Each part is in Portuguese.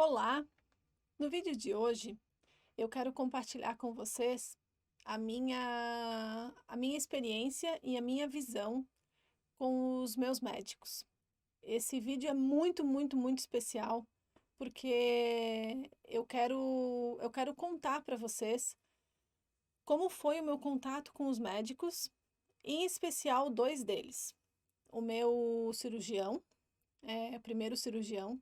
Olá! No vídeo de hoje eu quero compartilhar com vocês a minha experiência e a minha visão com os meus médicos. Esse vídeo é muito, muito, muito especial porque eu quero contar para vocês como foi o meu contato com os médicos, em especial dois deles. O meu cirurgião, o primeiro cirurgião,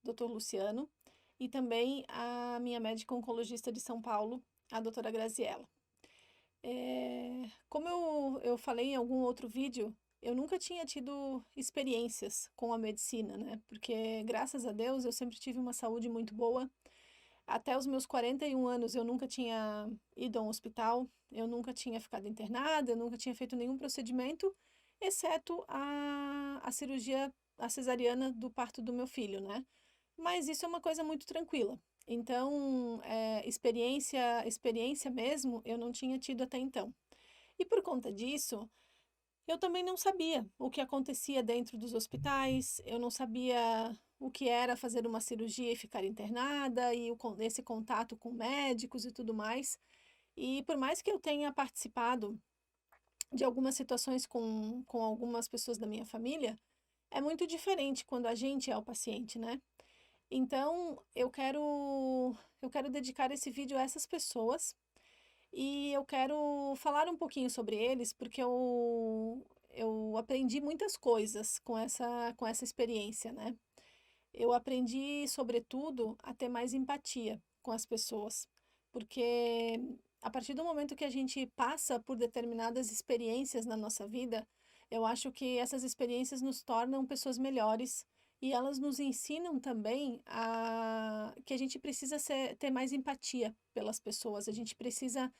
Dr. Luciano, e também a minha médica oncologista de São Paulo, a doutora Graziella. Como eu falei em algum outro vídeo, eu nunca tinha tido experiências com a medicina, né? Porque, graças a Deus, eu sempre tive uma saúde muito boa. Até os meus 41 anos eu nunca tinha ido a um hospital, eu nunca tinha ficado internada, eu nunca tinha feito nenhum procedimento, exceto a cirurgia, a cesariana do parto do meu filho, né? Mas isso é uma coisa muito tranquila. Então, experiência mesmo, eu não tinha tido até então. E por conta disso, eu também não sabia o que acontecia dentro dos hospitais, eu não sabia o que era fazer uma cirurgia e ficar internada, e esse contato com médicos e tudo mais. E por mais que eu tenha participado de algumas situações com algumas pessoas da minha família, é muito diferente quando a gente é o paciente, né? Então, eu quero dedicar esse vídeo a essas pessoas e eu quero falar um pouquinho sobre eles porque eu aprendi muitas coisas com essa experiência, né? Eu aprendi, sobretudo, a ter mais empatia com as pessoas, porque a partir do momento que a gente passa por determinadas experiências na nossa vida, eu acho que essas experiências nos tornam pessoas melhores e elas nos ensinam também que a gente precisa ter mais empatia pelas pessoas, a gente precisa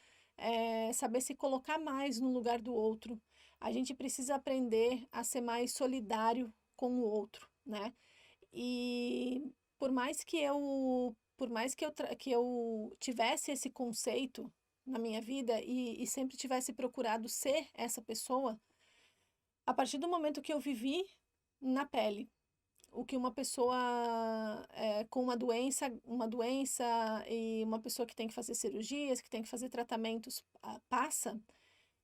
saber se colocar mais no lugar do outro, a gente precisa aprender a ser mais solidário com o outro, né? E por mais que eu tivesse esse conceito na minha vida e sempre tivesse procurado ser essa pessoa, a partir do momento que eu vivi na pele o que uma pessoa com uma doença e uma pessoa que tem que fazer cirurgias, que tem que fazer tratamentos, passa,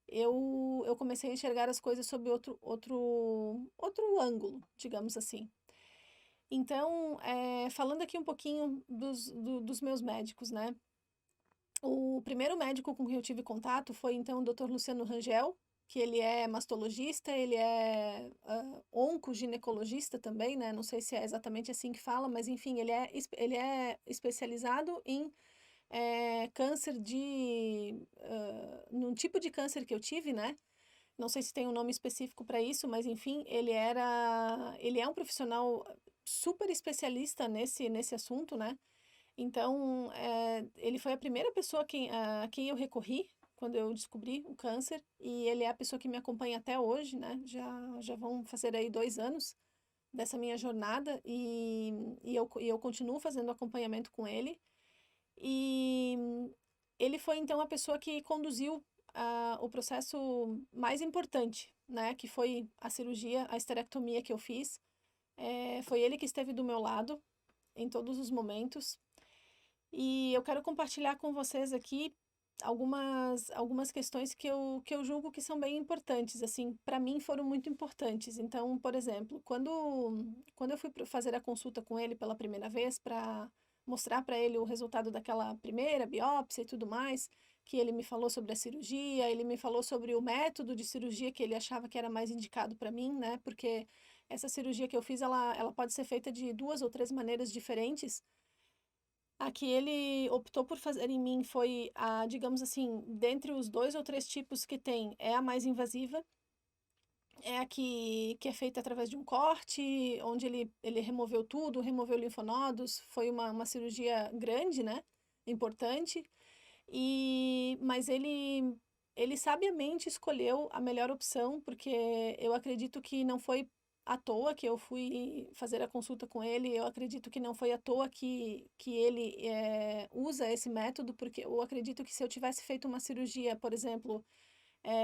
eu comecei a enxergar as coisas sob outro ângulo, digamos assim. Então, falando aqui um pouquinho dos meus médicos, né? O primeiro médico com quem eu tive contato foi, então, o Dr. Luciano Rangel, que ele é mastologista, ele é oncoginecologista também, né? Não sei se é exatamente assim que fala, mas enfim, ele é especializado em câncer num tipo de câncer que eu tive, né? Não sei se tem um nome específico para isso, mas enfim, ele é um profissional super especialista nesse assunto, né? Então, ele foi a primeira pessoa a quem eu recorri quando eu descobri o câncer, e ele é a pessoa que me acompanha até hoje, né? Já vão fazer aí 2 anos dessa minha jornada, e eu continuo fazendo acompanhamento com ele. E ele foi, então, a pessoa que conduziu o processo mais importante, né? Que foi a cirurgia, a esterectomia que eu fiz. Foi ele que esteve do meu lado em todos os momentos. E eu quero compartilhar com vocês aqui algumas questões que eu julgo que são bem importantes, assim, para mim foram muito importantes. Então, por exemplo, quando eu fui fazer a consulta com ele pela primeira vez para mostrar para ele o resultado daquela primeira biópsia e tudo mais, que ele me falou sobre a cirurgia, ele me falou sobre o método de cirurgia que ele achava que era mais indicado para mim, né? Porque essa cirurgia que eu fiz, ela pode ser feita de 2 ou 3 maneiras diferentes. A que ele optou por fazer em mim foi digamos assim, dentre os 2 ou 3 tipos que tem, é a mais invasiva, é a que é feita através de um corte, onde ele removeu tudo, removeu linfonodos, foi uma cirurgia grande, né? Importante. Mas ele sabiamente escolheu a melhor opção, porque eu acredito que não foi à toa que eu fui fazer a consulta com ele, eu acredito que não foi à toa que ele usa esse método, porque eu acredito que se eu tivesse feito uma cirurgia, por exemplo,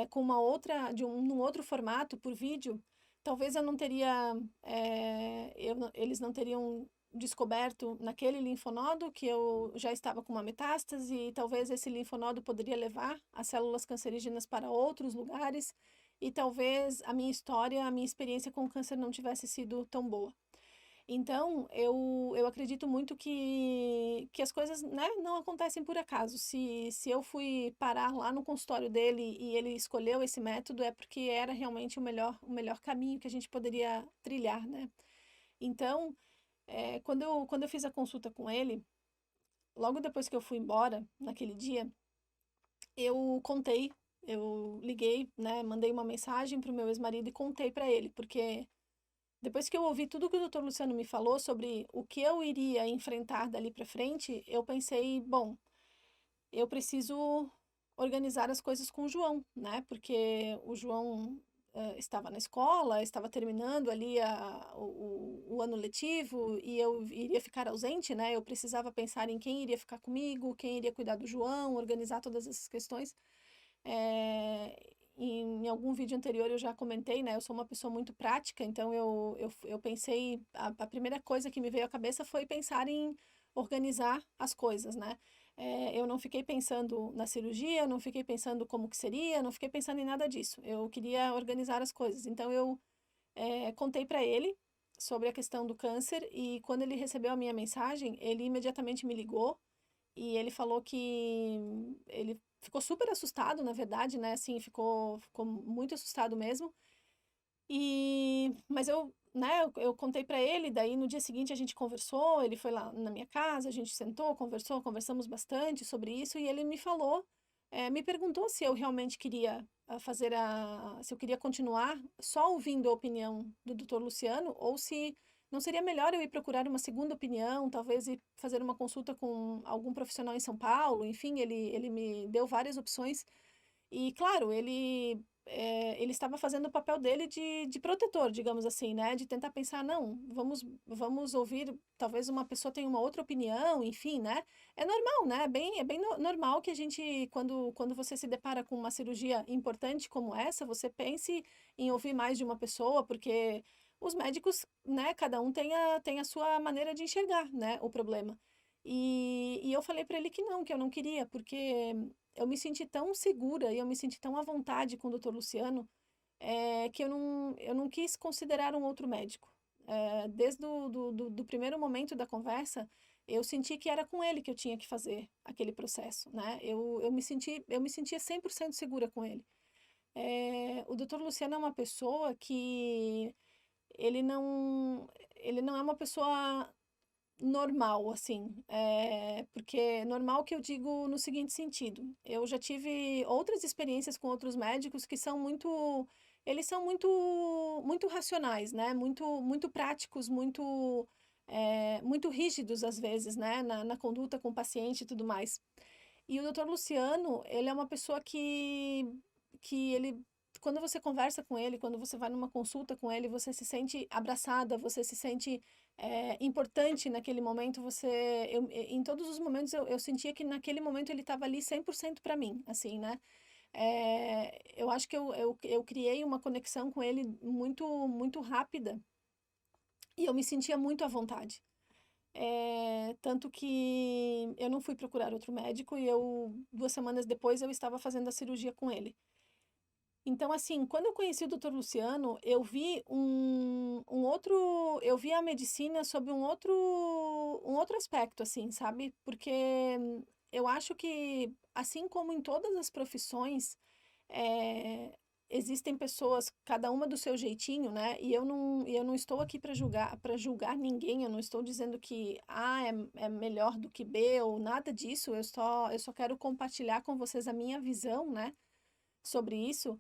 com uma outra, num outro formato, por vídeo, talvez eu não teria, eles não teriam descoberto naquele linfonodo, que eu já estava com uma metástase, e talvez esse linfonodo poderia levar as células cancerígenas para outros lugares, e talvez a minha história, a minha experiência com o câncer não tivesse sido tão boa. Então, eu acredito muito que as coisas, né, não acontecem por acaso. Se eu fui parar lá no consultório dele e ele escolheu esse método, é porque era realmente o melhor caminho que a gente poderia trilhar, né? Então, quando eu fiz a consulta com ele, logo depois que eu fui embora, naquele dia, eu contei, eu liguei, né, mandei uma mensagem para o meu ex-marido e contei para ele, porque depois que eu ouvi tudo que o Dr. Luciano me falou sobre o que eu iria enfrentar dali para frente, eu pensei, bom, eu preciso organizar as coisas com o João, né? Porque o João estava na escola, estava terminando ali o ano letivo e eu iria ficar ausente, né? Eu precisava pensar em quem iria ficar comigo, quem iria cuidar do João, organizar todas essas questões. Em algum vídeo anterior eu já comentei, né? Eu sou uma pessoa muito prática, então eu pensei, a primeira coisa que me veio à cabeça foi pensar em organizar as coisas, né? Eu não fiquei pensando na cirurgia, não fiquei pensando como que seria, não fiquei pensando em nada disso. Eu queria organizar as coisas. Então eu contei para ele sobre a questão do câncer e quando ele recebeu a minha mensagem, ele imediatamente me ligou e ele falou que ele ficou super assustado, na verdade, né? Assim, ficou muito assustado mesmo. Mas eu contei para ele, daí no dia seguinte a gente conversou, ele foi lá na minha casa, a gente sentou, conversamos bastante sobre isso e ele me falou, me perguntou se eu realmente queria se eu queria continuar só ouvindo a opinião do Dr. Luciano ou se não seria melhor eu ir procurar uma segunda opinião, talvez ir fazer uma consulta com algum profissional em São Paulo, enfim, ele me deu várias opções e, claro, ele estava fazendo o papel dele de protetor, digamos assim, né? De tentar pensar, não, vamos ouvir, talvez uma pessoa tenha uma outra opinião, enfim, né? É normal, né? É bem normal que a gente, quando você se depara com uma cirurgia importante como essa, você pense em ouvir mais de uma pessoa, porque os médicos, né? Cada um tem a sua maneira de enxergar, né? O problema. E eu falei para ele que não, que eu não queria, porque eu me senti tão segura e eu me senti tão à vontade com o Dr. Luciano, que eu não quis considerar um outro médico. Desde do primeiro momento da conversa, eu senti que era com ele que eu tinha que fazer aquele processo, né? Eu me sentia 100% segura com ele. O Dr. Luciano é uma pessoa que ele não é uma pessoa normal, assim, porque normal que eu digo no seguinte sentido, eu já tive outras experiências com outros médicos que eles são muito racionais, né, muito práticos, muito rígidos às vezes, né, na conduta com o paciente e tudo mais. E o Dr. Luciano, ele é uma pessoa que ele, quando você conversa com ele, quando você vai numa consulta com ele, você se sente abraçada, você se sente importante naquele momento. Em todos os momentos, eu sentia que naquele momento ele estava ali 100% para mim, assim, né? Eu acho que eu criei uma conexão com ele muito, muito rápida e eu me sentia muito à vontade. Tanto que eu não fui procurar outro médico e 2 semanas depois, eu estava fazendo a cirurgia com ele. Então, assim, quando eu conheci o Dr. Luciano, eu vi a medicina sob um outro aspecto, assim, sabe? Porque eu acho que, assim como em todas as profissões, é, existem pessoas, cada uma do seu jeitinho, né? E eu não estou aqui para julgar ninguém, eu não estou dizendo que A é melhor do que B ou nada disso, eu só quero compartilhar com vocês a minha visão, né? Sobre isso,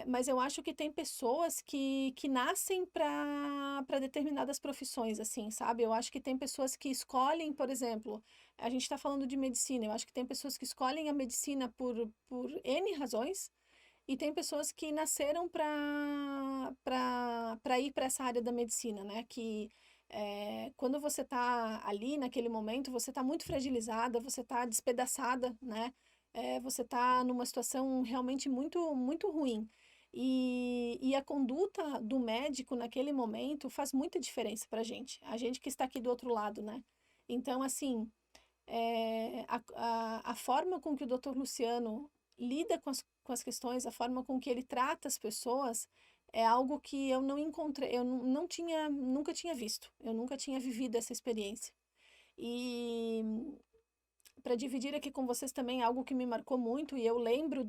mas eu acho que tem pessoas que nascem para determinadas profissões, assim, sabe? Eu acho que tem pessoas que escolhem, por exemplo, a gente está falando de medicina, eu acho que tem pessoas que escolhem a medicina por N razões, e tem pessoas que nasceram para ir para essa área da medicina, né? Que quando você está ali naquele momento, você está muito fragilizada, você está despedaçada, né? Você está numa situação realmente muito, muito ruim. E a conduta do médico naquele momento faz muita diferença para a gente que está aqui do outro lado, né? Então, assim, a forma com que o Dr. Luciano lida com as questões, a forma com que ele trata as pessoas, é algo que eu não encontrei, eu não tinha, nunca tinha visto, eu nunca tinha vivido essa experiência. E para dividir aqui com vocês também algo que me marcou muito, e eu lembro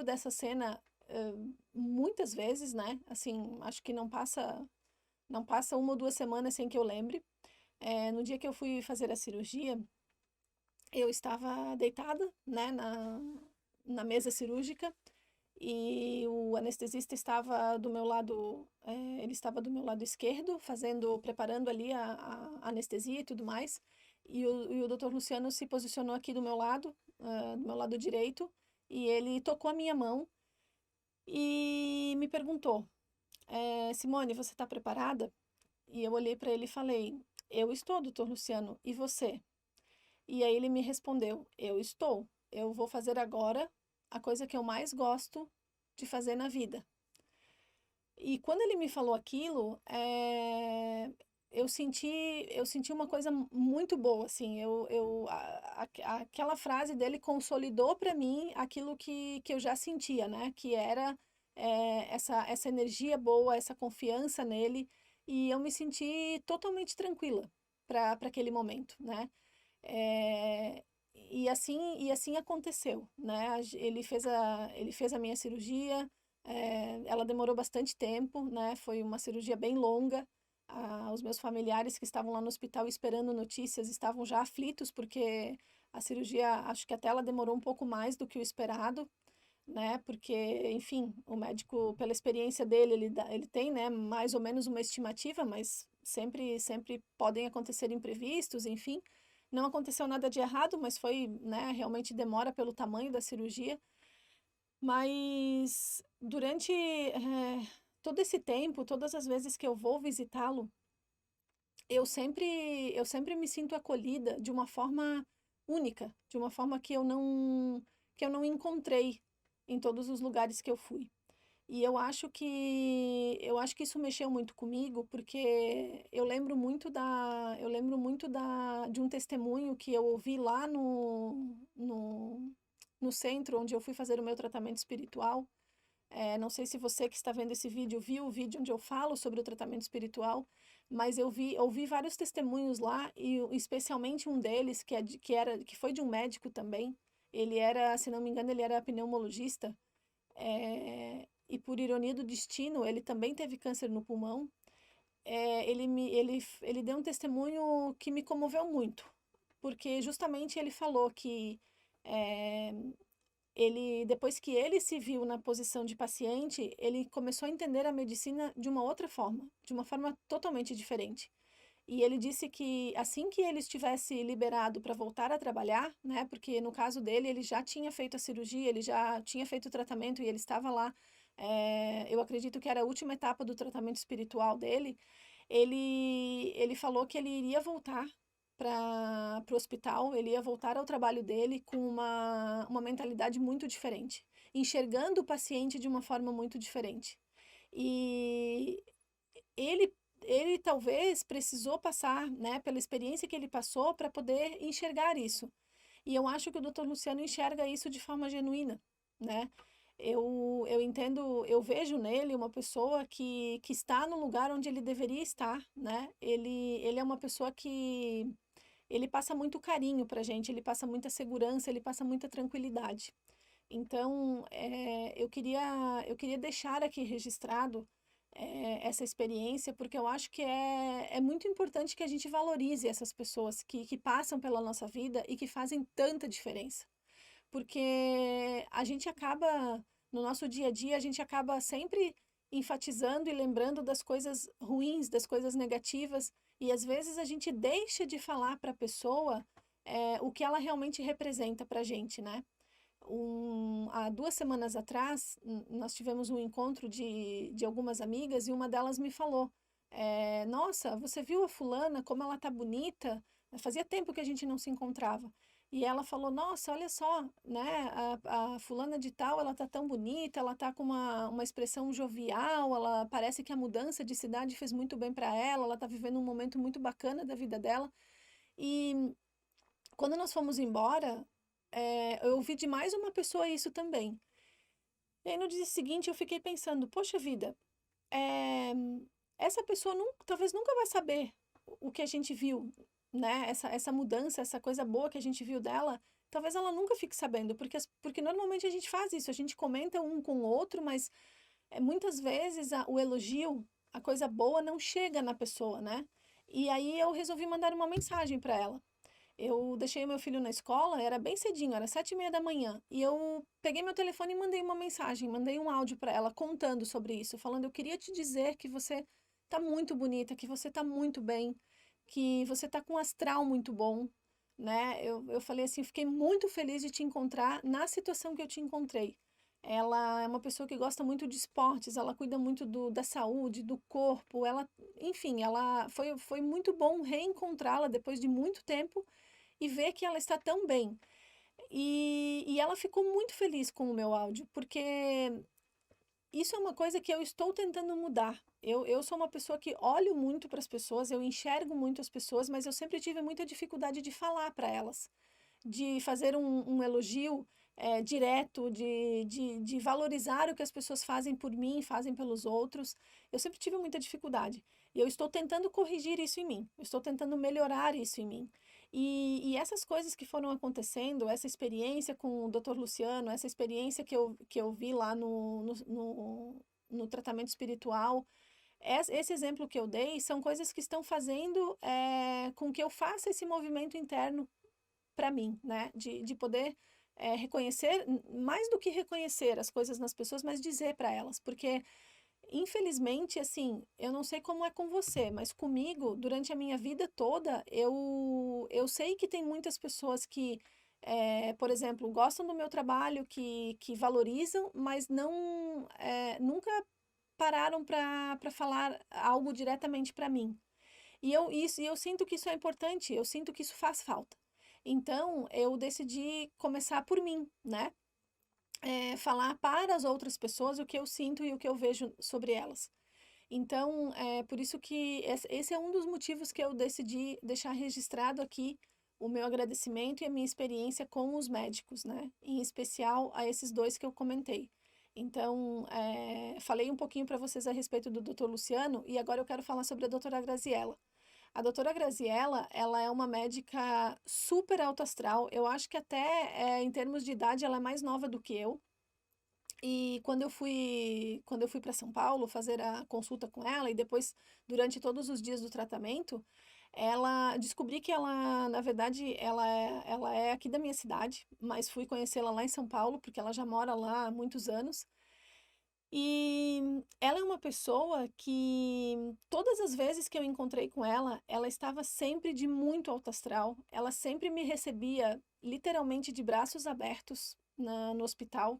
dessa cena muitas vezes, né? Assim, acho que não passa uma ou duas semanas sem que eu lembre. No dia que eu fui fazer a cirurgia, eu estava deitada, né, na mesa cirúrgica e o anestesista estava do meu lado, ele estava do meu lado esquerdo, preparando ali a anestesia e tudo mais. E o doutor Luciano se posicionou aqui do meu lado direito, e ele tocou a minha mão e me perguntou: Simone, você está preparada? E eu olhei para ele e falei: Eu estou, doutor Luciano, e você? E aí ele me respondeu: Eu estou. Eu vou fazer agora a coisa que eu mais gosto de fazer na vida. E quando ele me falou aquilo, eu senti uma coisa muito boa, assim. Aquela frase dele consolidou para mim aquilo que eu já sentia, né? Que era essa energia boa, essa confiança nele. E eu me senti totalmente tranquila para aquele momento, né? É, e assim aconteceu, né? Ele fez a minha cirurgia, ela demorou bastante tempo, né? Foi uma cirurgia bem longa. Os meus familiares que estavam lá no hospital esperando notícias estavam já aflitos, porque a cirurgia, acho que até ela demorou um pouco mais do que o esperado, né? Porque, enfim, o médico, pela experiência dele, ele tem, né, mais ou menos uma estimativa, mas sempre podem acontecer imprevistos, enfim. Não aconteceu nada de errado, mas foi, né, realmente demora pelo tamanho da cirurgia. Mas durante todo esse tempo, todas as vezes que eu vou visitá-lo, eu sempre me sinto acolhida de uma forma única, de uma forma que eu não encontrei em todos os lugares que eu fui. E eu acho que isso mexeu muito comigo, porque eu lembro muito de um testemunho que eu ouvi lá no centro onde eu fui fazer o meu tratamento espiritual. Não sei se você que está vendo esse vídeo viu o vídeo onde eu falo sobre o tratamento espiritual, mas ouvi vários testemunhos lá, e especialmente um deles que foi de um médico também. Ele era, se não me engano, ele era pneumologista, e por ironia do destino, ele também teve câncer no pulmão. Ele deu um testemunho que me comoveu muito, porque justamente ele falou que é, depois que ele se viu na posição de paciente, ele começou a entender a medicina de uma outra forma, de uma forma totalmente diferente. E ele disse que assim que ele estivesse liberado para voltar a trabalhar, né, porque no caso dele ele já tinha feito a cirurgia, ele já tinha feito o tratamento e ele estava lá, eu acredito que era a última etapa do tratamento espiritual dele, ele falou que ele iria voltar para o hospital, ele ia voltar ao trabalho dele com uma mentalidade muito diferente, enxergando o paciente de uma forma muito diferente. E ele ele talvez precisou passar, né, pela experiência que ele passou para poder enxergar isso. E eu acho que o doutor Luciano enxerga isso de forma genuína, né? Eu entendo, eu vejo nele uma pessoa que está no lugar onde ele deveria estar, né? Ele é uma pessoa que ele passa muito carinho pra gente, ele passa muita segurança, ele passa muita tranquilidade. Então, eu queria deixar aqui registrado essa experiência, porque eu acho que é muito importante que a gente valorize essas pessoas que passam pela nossa vida e que fazem tanta diferença. Porque a gente acaba, no nosso dia a dia, a gente acaba sempre enfatizando e lembrando das coisas ruins, das coisas negativas, e às vezes a gente deixa de falar para a pessoa o que ela realmente representa para a gente, né? Há 2 semanas atrás, nós tivemos um encontro de algumas amigas e uma delas me falou: Nossa, você viu a fulana, como ela tá bonita? Fazia tempo que a gente não se encontrava. E ela falou: Nossa, olha só, né? A fulana de tal, ela tá tão bonita, ela tá com uma expressão jovial, ela parece que a mudança de cidade fez muito bem para ela tá vivendo um momento muito bacana da vida dela. E quando nós fomos embora, eu ouvi de mais uma pessoa isso também. E aí no dia seguinte eu fiquei pensando: Poxa vida, eh, essa pessoa talvez nunca vai saber o que a gente viu, né? Essa mudança, essa coisa boa que a gente viu dela, talvez ela nunca fique sabendo, porque normalmente a gente faz isso, a gente comenta um com o outro, mas muitas vezes o elogio, a coisa boa não chega na pessoa, né? E aí eu resolvi mandar uma mensagem para ela. Eu deixei meu filho na escola, era bem cedinho, era 7:30 da manhã, e eu peguei meu telefone e mandei uma mensagem, mandei um áudio para ela contando sobre isso, falando: eu queria te dizer que você tá muito bonita, que você tá muito bem, que você tá com um astral muito bom, né? Eu falei assim: fiquei muito feliz de te encontrar na situação que eu te encontrei. Ela é uma pessoa que gosta muito de esportes, ela cuida muito da saúde, do corpo, enfim, foi muito bom reencontrá-la depois de muito tempo e ver que ela está tão bem. E ela ficou muito feliz com o meu áudio, porque isso é uma coisa que eu estou tentando mudar. Eu sou uma pessoa que olho muito para as pessoas, eu enxergo muito as pessoas, mas eu sempre tive muita dificuldade de falar para elas, de fazer um elogio direto, de valorizar o que as pessoas fazem por mim, fazem pelos outros. Eu sempre tive muita dificuldade. E eu estou tentando corrigir isso em mim, eu estou tentando melhorar isso em mim. E essas coisas que foram acontecendo, essa experiência com o Dr. Luciano, essa experiência que eu vi lá no tratamento espiritual, esse exemplo que eu dei são coisas que estão fazendo com que eu faça esse movimento interno para mim, né? De poder reconhecer, mais do que reconhecer as coisas nas pessoas, mas dizer para elas, porque infelizmente, assim, eu não sei como é com você, mas comigo, durante a minha vida toda, eu sei que tem muitas pessoas que, por exemplo, gostam do meu trabalho, que valorizam, mas não, nunca pararam para falar algo diretamente para mim. E eu sinto que isso é importante, eu sinto que isso faz falta. Então, eu decidi começar por mim, né? Falar para as outras pessoas o que eu sinto e o que eu vejo sobre elas. Então, é por isso que esse é um dos motivos que eu decidi deixar registrado aqui o meu agradecimento e a minha experiência com os médicos, né? Em especial a esses dois que eu comentei. Então, falei um pouquinho para vocês a respeito do Dr. Luciano e agora eu quero falar sobre a doutora Graziella. A doutora Graziella, ela é uma médica super alto astral. Eu acho que até em termos de idade ela é mais nova do que eu. E quando eu fui para São Paulo fazer a consulta com ela e depois durante todos os dias do tratamento, ela descobri que ela, na verdade, ela é aqui da minha cidade, mas fui conhecê-la lá em São Paulo porque ela já mora lá há muitos anos. E ela é uma pessoa que todas as vezes que eu encontrei com ela, ela estava sempre de muito alto astral. Ela sempre me recebia literalmente de braços abertos no hospital.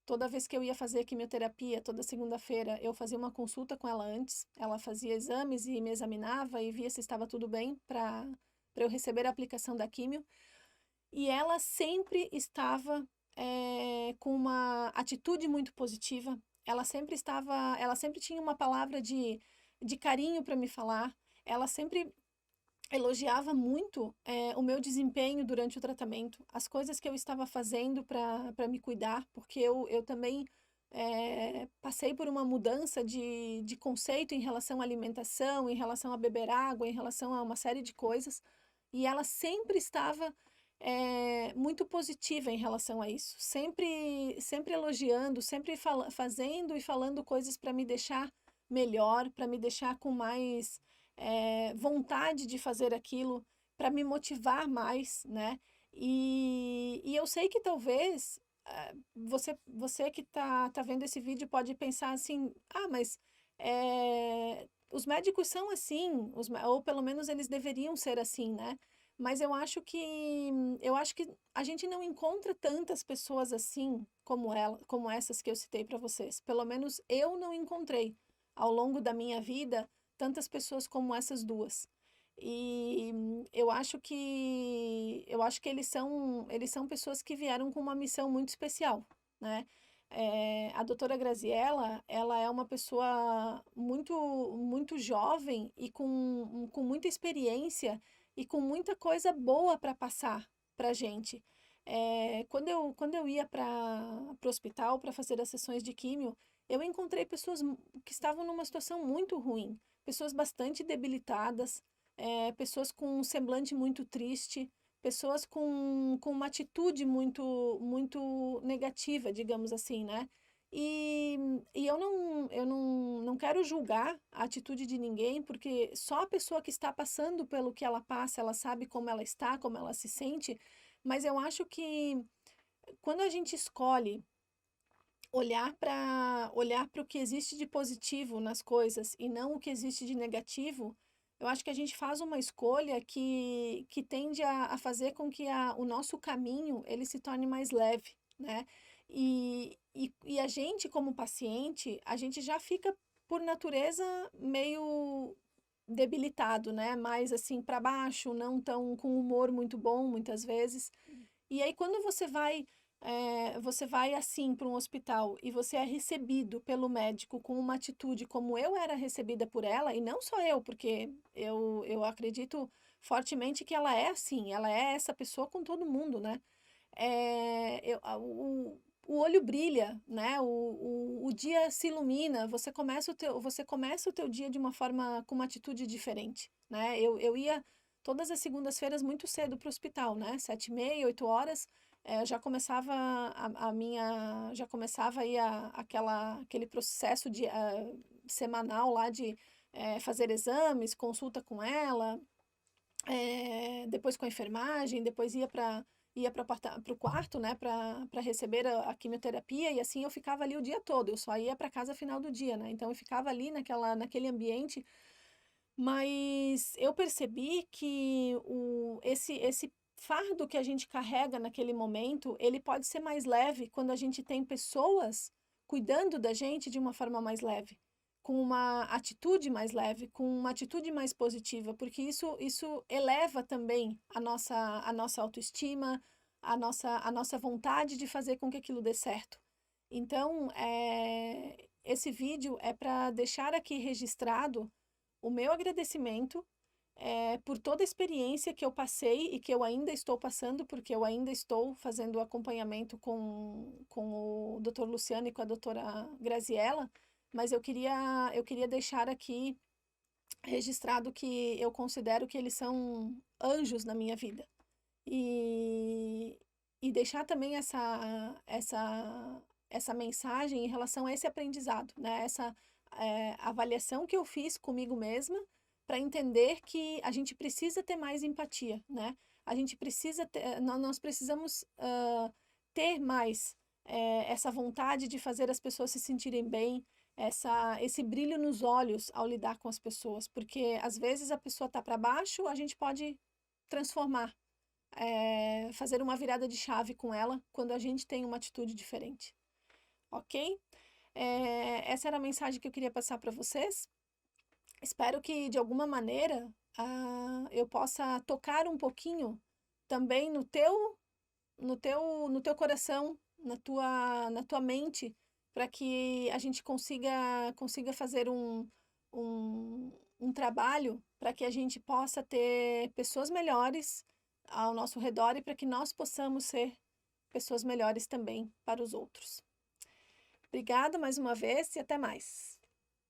Toda vez que eu ia fazer quimioterapia, toda segunda-feira, eu fazia uma consulta com ela antes. Ela fazia exames e me examinava e via se estava tudo bem para eu receber a aplicação da quimio. E ela sempre estava com uma atitude muito positiva. Ela sempre tinha uma palavra de carinho para me falar. Ela sempre elogiava muito o meu desempenho durante o tratamento, as coisas que eu estava fazendo para me cuidar, porque eu também passei por uma mudança de conceito em relação à alimentação, em relação a beber água, em relação a uma série de coisas, e ela sempre estava muito positiva em relação a isso, sempre elogiando, sempre fazendo e falando coisas para me deixar melhor, para me deixar com mais vontade de fazer aquilo, para me motivar mais, né? E eu sei que talvez você que tá vendo esse vídeo pode pensar assim, mas os médicos são assim, ou pelo menos eles deveriam ser assim, né? Mas eu acho que a gente não encontra tantas pessoas assim como essas que eu citei para vocês. Pelo menos eu não encontrei ao longo da minha vida tantas pessoas como essas duas. E eu acho que eles são pessoas que vieram com uma missão muito especial, né? A doutora Graziella, ela é uma pessoa muito, muito jovem e com muita experiência e com muita coisa boa para passar para gente. Quando eu ia para o hospital para fazer as sessões de químio, eu encontrei pessoas que estavam numa situação muito ruim, pessoas bastante debilitadas, pessoas com um semblante muito triste, pessoas com uma atitude muito, muito negativa, digamos assim, né? E, e eu não quero julgar a atitude de ninguém, porque só a pessoa que está passando pelo que ela passa, ela sabe como ela está, como ela se sente, mas eu acho que quando a gente escolhe olhar para o que existe de positivo nas coisas e não o que existe de negativo, eu acho que a gente faz uma escolha que tende a fazer com que o nosso caminho ele se torne mais leve, né? E a gente, como paciente, a gente já fica, por natureza, meio debilitado, né? Mais assim para baixo, não tão com humor muito bom, muitas vezes. E aí, quando você vai assim para um hospital e você é recebido pelo médico com uma atitude como eu era recebida por ela, e não só eu, porque eu acredito fortemente que ela é assim, ela é essa pessoa com todo mundo, né? O olho brilha, né? O dia se ilumina, você começa o teu dia de uma forma, com uma atitude diferente, né? Eu ia todas as segundas-feiras muito cedo para o hospital, né? 7h30, 8 horas, já começava aí aquele processo semanal lá de fazer exames, consulta com ela, depois com a enfermagem, depois ia para o quarto, né, para receber a quimioterapia, e assim eu ficava ali o dia todo, eu só ia para casa final do dia, né, então eu ficava ali naquele ambiente, mas eu percebi que esse fardo que a gente carrega naquele momento, ele pode ser mais leve quando a gente tem pessoas cuidando da gente de uma forma mais leve, com uma atitude mais leve, com uma atitude mais positiva, porque isso eleva também a nossa autoestima, a nossa vontade de fazer com que aquilo dê certo. Então, esse vídeo é para deixar aqui registrado o meu agradecimento por toda a experiência que eu passei e que eu ainda estou passando, porque eu ainda estou fazendo o acompanhamento com o Dr. Luciano e com a doutora Graziella, mas eu queria deixar aqui registrado que eu considero que eles são anjos na minha vida. E deixar também essa mensagem em relação a esse aprendizado, né? Essa avaliação que eu fiz comigo mesma para entender que a gente precisa ter mais empatia, né? A gente precisa ter, nós precisamos ter mais essa vontade de fazer as pessoas se sentirem bem, esse brilho nos olhos ao lidar com as pessoas, porque às vezes a pessoa está para baixo, a gente pode transformar, fazer uma virada de chave com ela quando a gente tem uma atitude diferente, ok? Essa era a mensagem que eu queria passar para vocês. Espero que de alguma maneira eu possa tocar um pouquinho também no teu coração, na tua mente, para que a gente consiga fazer um trabalho para que a gente possa ter pessoas melhores ao nosso redor e para que nós possamos ser pessoas melhores também para os outros. Obrigada mais uma vez e até mais.